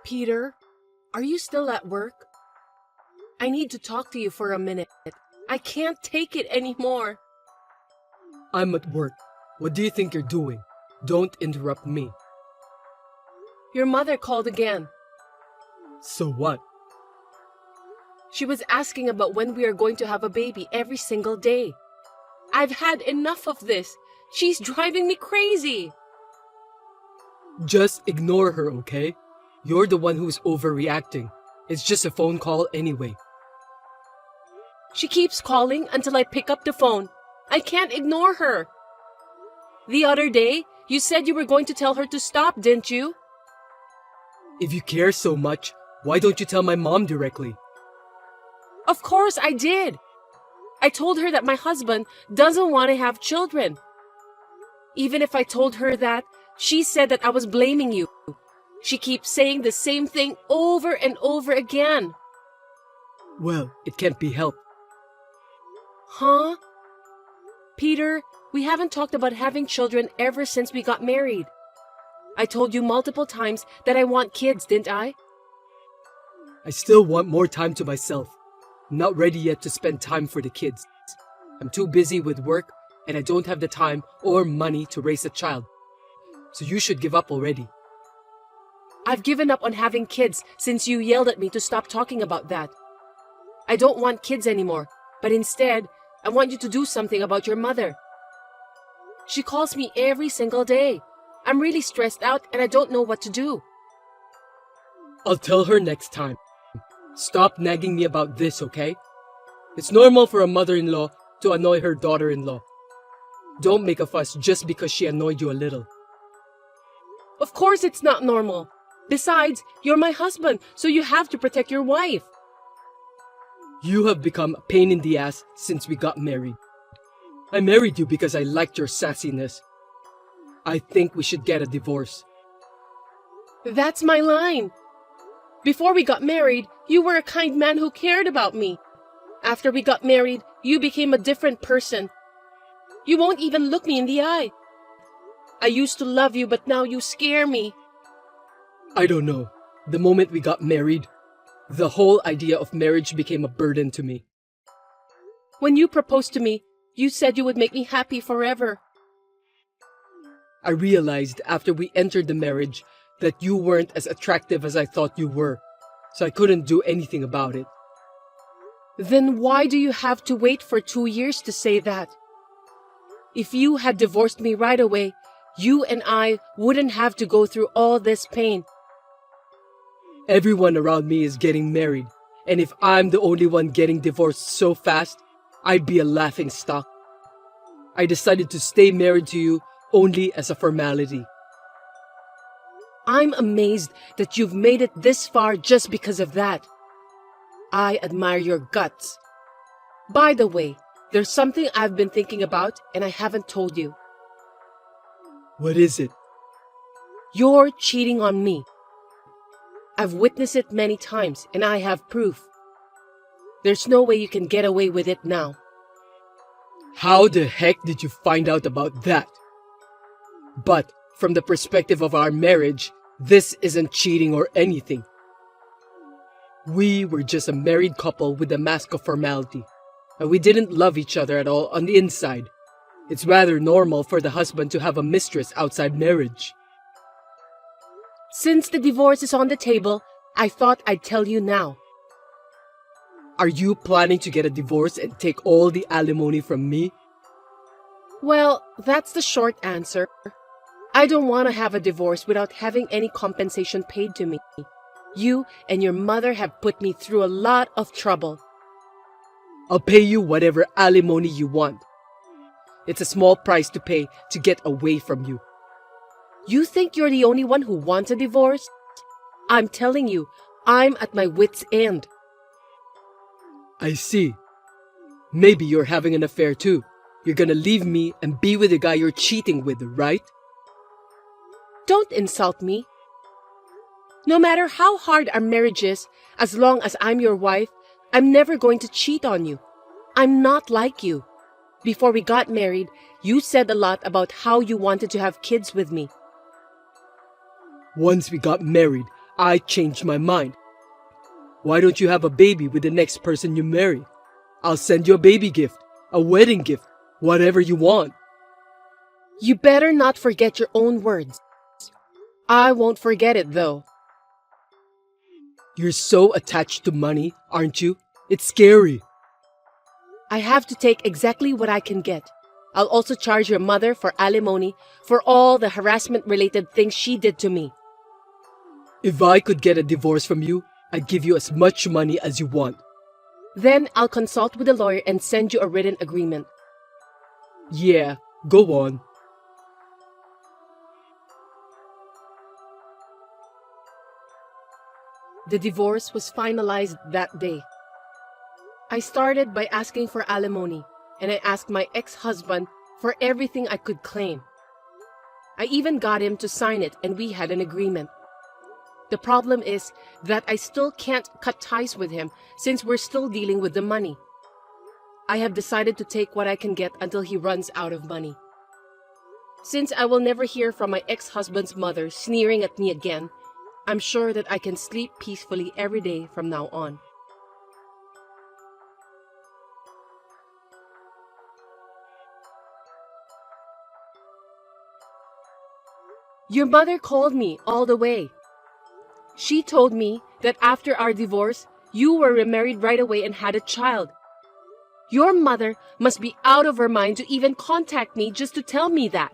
Peter, are you still at work? I need to talk to you for a minute. I can't take it anymore. I'm at work. What do you think you're doing? Don't interrupt me. Your mother called again. So what? She was asking about when we are going to have a baby every single day. I've had enough of this. She's driving me crazy. Just ignore her, okay? You're the one who's overreacting. It's just a phone call anyway. She keeps calling until I pick up the phone. I can't ignore her. The other day, you said you were going to tell her to stop, didn't you? If you care so much, why don't you tell my mom directly? Of course I did. I told her that my husband doesn't want to have children. Even if I told her that, she said that I was blaming you. She keeps saying the same thing over and over again. Well, it can't be helped. Huh? Peter, we haven't talked about having children ever since we got married. I told you multiple times that I want kids, didn't I? I still want more time to myself. I'm not ready yet to spend time for the kids. I'm too busy with work and I don't have the time or money to raise a child. So you should give up already. I've given up on having kids since you yelled at me to stop talking about that. I don't want kids anymore, but instead, I want you to do something about your mother. She calls me every single day. I'm really stressed out and I don't know what to do. I'll tell her next time. Stop nagging me about this, okay? It's normal for a mother-in-law to annoy her daughter-in-law. Don't make a fuss just because she annoyed you a little. Of course it's not normal. Besides, you're my husband, so you have to protect your wife. You have become a pain in the ass since we got married. I married you because I liked your sassiness. I think we should get a divorce. That's my line. Before we got married, you were a kind man who cared about me. After we got married, you became a different person. You won't even look me in the eye. I used to love you, but now you scare me. I don't know. The moment we got married, the whole idea of marriage became a burden to me. When you proposed to me, you said you would make me happy forever. I realized after we entered the marriage that you weren't as attractive as I thought you were, so I couldn't do anything about it. Then why do you have to wait for 2 years to say that? If you had divorced me right away, you and I wouldn't have to go through all this pain. Everyone around me is getting married, and if I'm the only one getting divorced so fast, I'd be a laughing stock. I decided to stay married to you only as a formality. I'm amazed that you've made it this far just because of that. I admire your guts. By the way, there's something I've been thinking about and I haven't told you. What is it? You're cheating on me. I've witnessed it many times and I have proof. There's no way you can get away with it now. How the heck did you find out about that? But from the perspective of our marriage, this isn't cheating or anything. We were just a married couple with a mask of formality, and we didn't love each other at all on the inside. It's rather normal for the husband to have a mistress outside marriage. Since the divorce is on the table, I thought I'd tell you now. Are you planning to get a divorce and take all the alimony from me? Well, that's the short answer. I don't want to have a divorce without having any compensation paid to me. You and your mother have put me through a lot of trouble. I'll pay you whatever alimony you want. It's a small price to pay to get away from you. You think you're the only one who wants a divorce? I'm telling you, I'm at my wit's end. I see. Maybe you're having an affair too. You're gonna leave me and be with the guy you're cheating with, right? Don't insult me. No matter how hard our marriage is, as long as I'm your wife, I'm never going to cheat on you. I'm not like you. Before we got married, you said a lot about how you wanted to have kids with me. Once we got married, I changed my mind. Why don't you have a baby with the next person you marry? I'll send you a baby gift, a wedding gift, whatever you want. You better not forget your own words. I won't forget it though. You're so attached to money, aren't you? It's scary. I have to take exactly what I can get. I'll also charge your mother for alimony for all the harassment-related things she did to me. If I could get a divorce from you, I'd give you as much money as you want. Then I'll consult with a lawyer and send you a written agreement. Yeah, go on. The divorce was finalized that day. I started by asking for alimony, and I asked my ex-husband for everything I could claim. I even got him to sign it, and we had an agreement. The problem is that I still can't cut ties with him since we're still dealing with the money. I have decided to take what I can get until he runs out of money. Since I will never hear from my ex-husband's mother sneering at me again, I'm sure that I can sleep peacefully every day from now on. Your mother called me all the way. She told me that after our divorce, you were remarried right away and had a child. Your mother must be out of her mind to even contact me just to tell me that.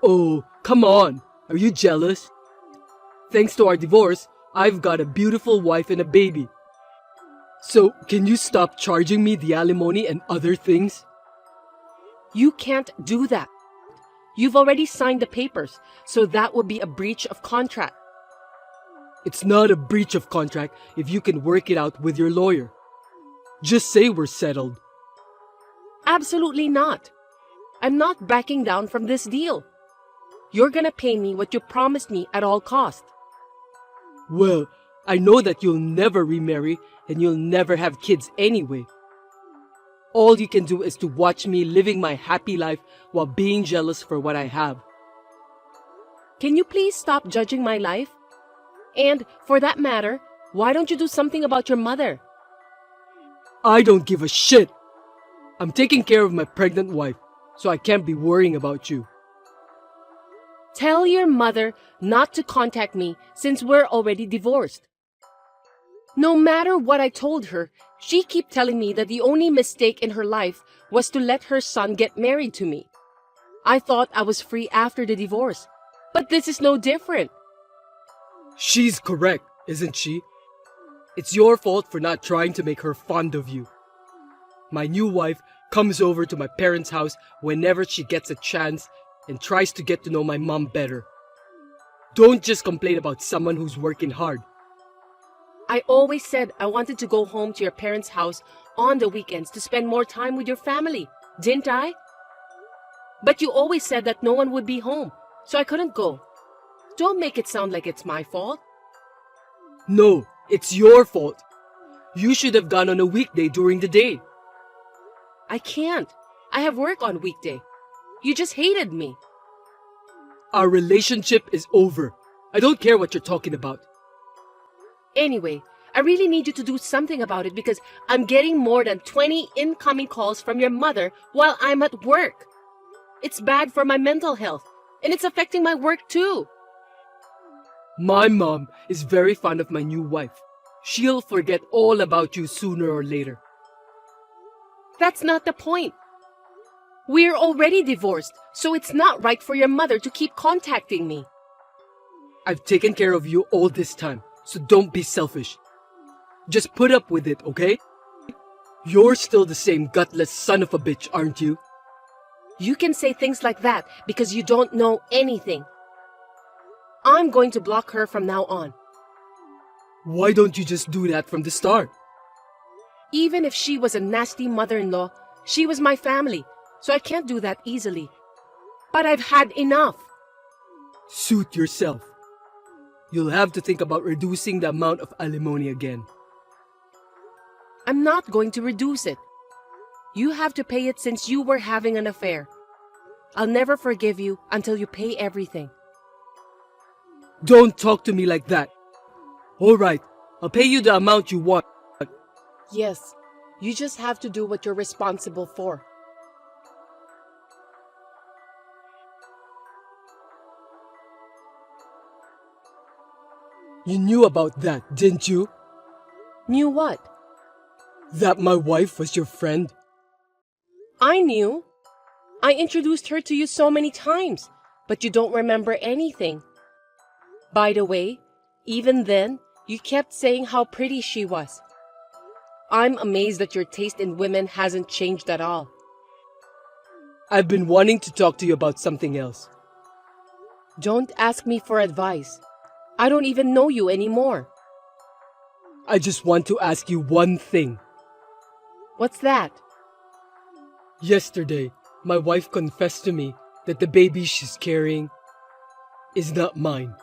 Oh, come on. Are you jealous? Thanks to our divorce, I've got a beautiful wife and a baby. So, can you stop charging me the alimony and other things? You can't do that. You've already signed the papers, so that would be a breach of contract. It's not a breach of contract if you can work it out with your lawyer. Just say we're settled. Absolutely not. I'm not backing down from this deal. You're gonna pay me what you promised me at all costs. Well, I know that you'll never remarry and you'll never have kids anyway. All you can do is to watch me living my happy life while being jealous for what I have. Can you please stop judging my life? And, for that matter, why don't you do something about your mother? I don't give a shit. I'm taking care of my pregnant wife, so I can't be worrying about you. Tell your mother not to contact me since we're already divorced. No matter what I told her, she kept telling me that the only mistake in her life was to let her son get married to me. I thought I was free after the divorce, but this is no different. She's correct, isn't she? It's your fault for not trying to make her fond of you. My new wife comes over to my parents' house whenever she gets a chance and tries to get to know my mom better. Don't just complain about someone who's working hard. I always said I wanted to go home to your parents' house on the weekends to spend more time with your family, didn't I? But you always said that no one would be home, so I couldn't go. Don't make it sound like it's my fault. No, it's your fault. You should have gone on a weekday during the day. I can't. I have work on weekday. You just hated me. Our relationship is over. I don't care what you're talking about. Anyway, I really need you to do something about it because I'm getting more than 20 incoming calls from your mother while I'm at work. It's bad for my mental health, and it's affecting my work too. My mom is very fond of my new wife. She'll forget all about you sooner or later. That's not the point. We're already divorced, so it's not right for your mother to keep contacting me. I've taken care of you all this time, so don't be selfish. Just put up with it, okay? You're still the same gutless son of a bitch, aren't you? You can say things like that because you don't know anything. I'm going to block her from now on. Why don't you just do that from the start? Even if she was a nasty mother-in-law, she was my family, so I can't do that easily. But I've had enough. Suit yourself. You'll have to think about reducing the amount of alimony again. I'm not going to reduce it. You have to pay it since you were having an affair. I'll never forgive you until you pay everything. Don't talk to me like that. All right, I'll pay you the amount you want. Yes, you just have to do what you're responsible for. You knew about that, didn't you? Knew what? That my wife was your friend? I knew. I introduced her to you so many times, but you don't remember anything. By the way, even then, you kept saying how pretty she was. I'm amazed that your taste in women hasn't changed at all. I've been wanting to talk to you about something else. Don't ask me for advice. I don't even know you anymore. I just want to ask you one thing. What's that? Yesterday, my wife confessed to me that the baby she's carrying is not mine.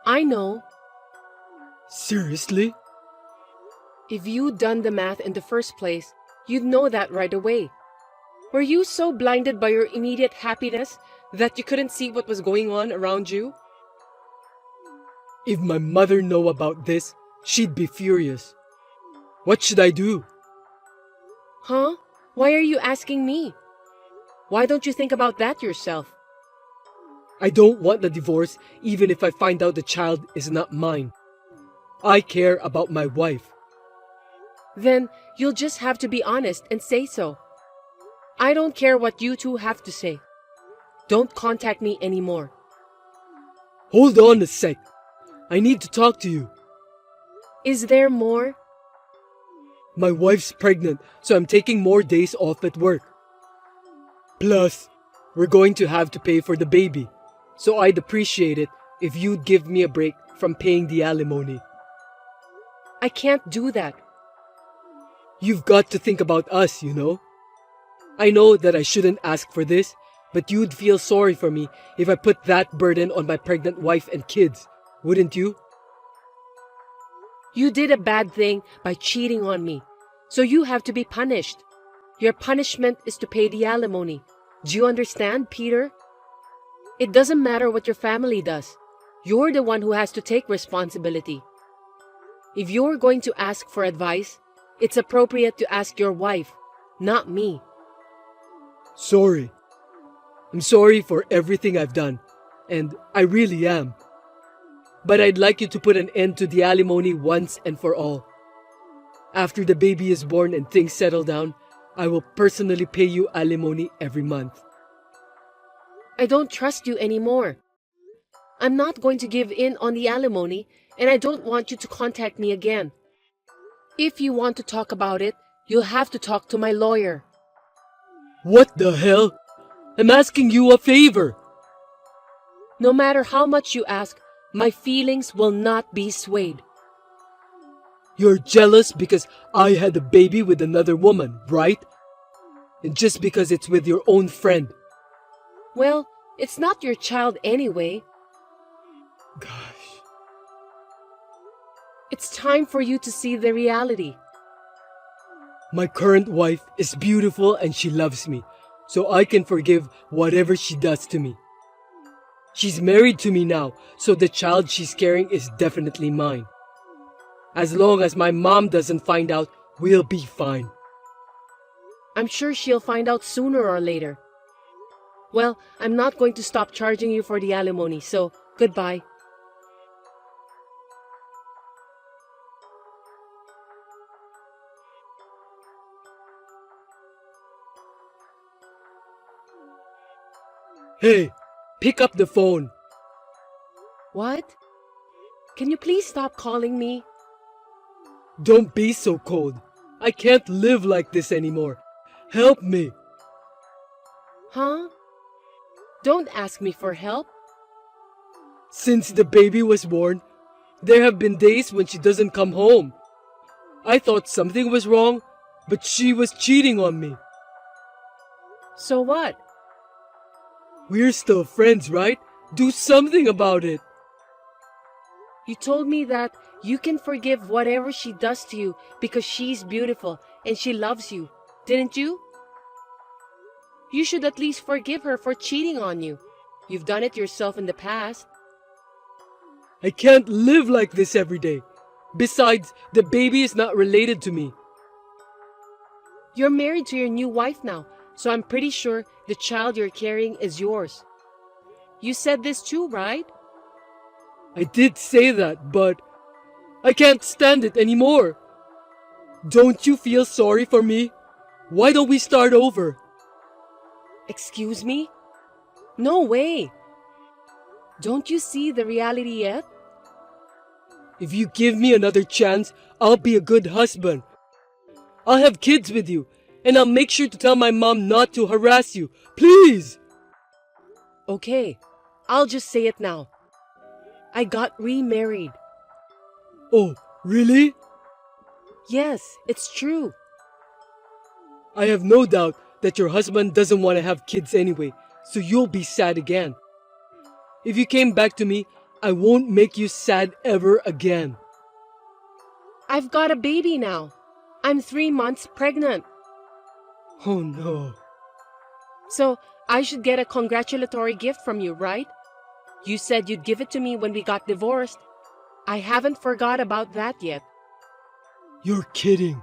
I know. Seriously? If you'd done the math in the first place, you'd know that right away. Were you so blinded by your immediate happiness that you couldn't see what was going on around you? If my mother knew about this, she'd be furious. What should I do? Huh? Why are you asking me? Why don't you think about that yourself? I don't want the divorce even if I find out the child is not mine. I care about my wife. Then you'll just have to be honest and say so. I don't care what you two have to say. Don't contact me anymore. Hold on a sec. I need to talk to you. Is there more? My wife's pregnant, so I'm taking more days off at work. Plus, we're going to have to pay for the baby, so I'd appreciate it if you'd give me a break from paying the alimony. I can't do that. You've got to think about us, you know? I know that I shouldn't ask for this, but you'd feel sorry for me if I put that burden on my pregnant wife and kids, wouldn't you? You did a bad thing by cheating on me, so you have to be punished. Your punishment is to pay the alimony. Do you understand, Peter? It doesn't matter what your family does. You're the one who has to take responsibility. If you're going to ask for advice, it's appropriate to ask your wife, not me. Sorry. I'm sorry for everything I've done, and I really am. But I'd like you to put an end to the alimony once and for all. After the baby is born and things settle down, I will personally pay you alimony every month. I don't trust you anymore. I'm not going to give in on the alimony, and I don't want you to contact me again. If you want to talk about it, you'll have to talk to my lawyer. What the hell? I'm asking you a favor. No matter how much you ask, my feelings will not be swayed. You're jealous because I had a baby with another woman, right? And just because it's with your own friend. Well, it's not your child anyway. Gosh. It's time for you to see the reality. My current wife is beautiful and she loves me, so I can forgive whatever she does to me. She's married to me now, so the child she's carrying is definitely mine. As long as my mom doesn't find out, we'll be fine. I'm sure she'll find out sooner or later. Well, I'm not going to stop charging you for the alimony, so goodbye. Hey, pick up the phone. What? Can you please stop calling me? Don't be so cold. I can't live like this anymore. Help me. Huh? Don't ask me for help. Since the baby was born, there have been days when she doesn't come home. I thought something was wrong, but she was cheating on me. So what? We're still friends, right? Do something about it. You told me that you can forgive whatever she does to you because she's beautiful and she loves you, didn't you? You should at least forgive her for cheating on you. You've done it yourself in the past. I can't live like this every day. Besides, the baby is not related to me. You're married to your new wife now, so I'm pretty sure the child you're carrying is yours. You said this too, right? I did say that, but I can't stand it anymore. Don't you feel sorry for me? Why don't we start over? Excuse me? No way. Don't you see the reality yet? If you give me another chance, I'll be a good husband. I'll have kids with you, and I'll make sure to tell my mom not to harass you. Please! Okay, I'll just say it now. I got remarried. Oh, really? Yes, it's true. I have no doubt that your husband doesn't want to have kids anyway, so you'll be sad again. If you came back to me, I won't make you sad ever again. I've got a baby now. I'm 3 months pregnant. Oh no. So I should get a congratulatory gift from you, right? You said you'd give it to me when we got divorced. I haven't forgot about that yet. You're kidding.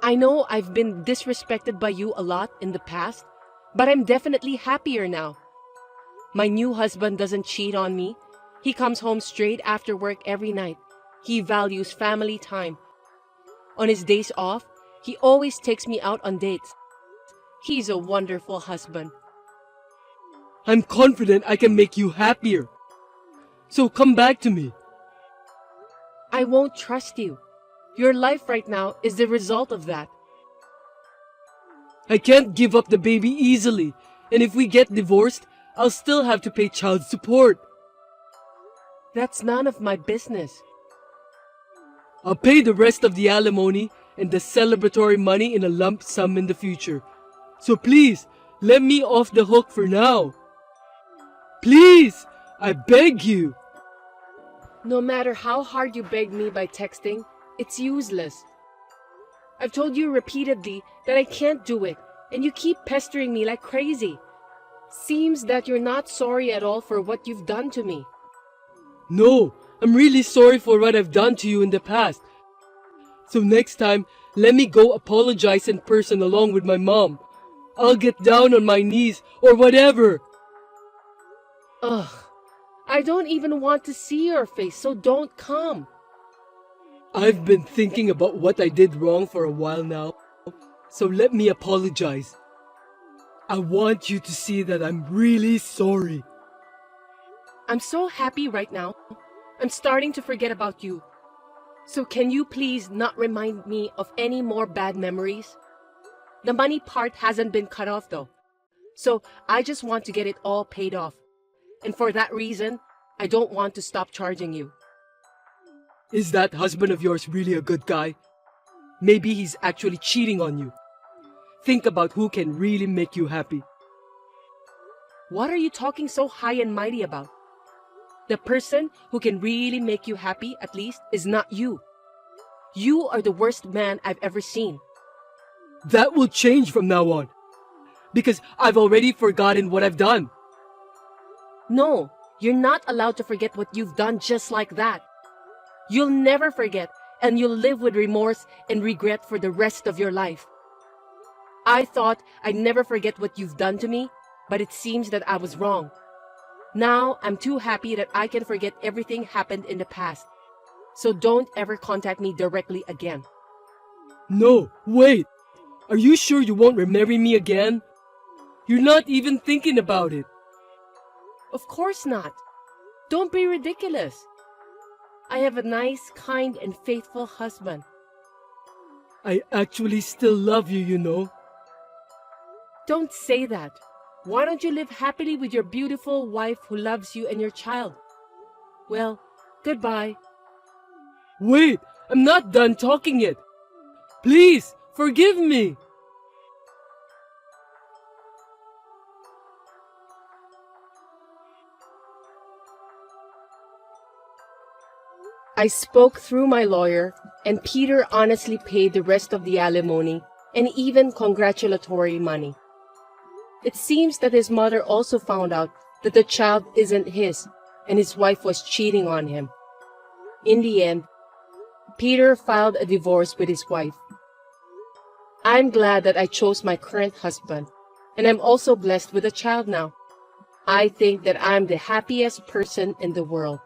I know I've been disrespected by you a lot in the past, but I'm definitely happier now. My new husband doesn't cheat on me. He comes home straight after work every night. He values family time. On his days off, he always takes me out on dates. He's a wonderful husband. I'm confident I can make you happier. So come back to me. I won't trust you. Your life right now is the result of that. I can't give up the baby easily, and if we get divorced, I'll still have to pay child support. That's none of my business. I'll pay the rest of the alimony and the celebratory money in a lump sum in the future. So please, let me off the hook for now. Please, I beg you. No matter how hard you beg me by texting, it's useless. I've told you repeatedly that I can't do it, and you keep pestering me like crazy. Seems that you're not sorry at all for what you've done to me. No, I'm really sorry for what I've done to you in the past. So next time, let me go apologize in person along with my mom. I'll get down on my knees or whatever. Ugh, I don't even want to see your face, so don't come. I've been thinking about what I did wrong for a while now, so let me apologize. I want you to see that I'm really sorry. I'm so happy right now. I'm starting to forget about you. So can you please not remind me of any more bad memories? The money part hasn't been cut off though. So I just want to get it all paid off. And for that reason, I don't want to stop charging you. Is that husband of yours really a good guy? Maybe he's actually cheating on you. Think about who can really make you happy. What are you talking so high and mighty about? The person who can really make you happy, at least, is not you. You are the worst man I've ever seen. That will change from now on, because I've already forgotten what I've done. No, you're not allowed to forget what you've done just like that. You'll never forget, and you'll live with remorse and regret for the rest of your life. I thought I'd never forget what you've done to me, but it seems that I was wrong. Now I'm too happy that I can forget everything happened in the past. So don't ever contact me directly again. No, wait. Are you sure you won't remarry me again? You're not even thinking about it. Of course not. Don't be ridiculous. I have a nice, kind, and faithful husband. I actually still love you, you know. Don't say that. Why don't you live happily with your beautiful wife who loves you and your child? Well, goodbye. Wait, I'm not done talking yet. Please, forgive me. I spoke through my lawyer, and Peter honestly paid the rest of the alimony and even congratulatory money. It seems that his mother also found out that the child isn't his, and his wife was cheating on him. In the end, Peter filed a divorce with his wife. I'm glad that I chose my current husband, and I'm also blessed with a child now. I think that I'm the happiest person in the world.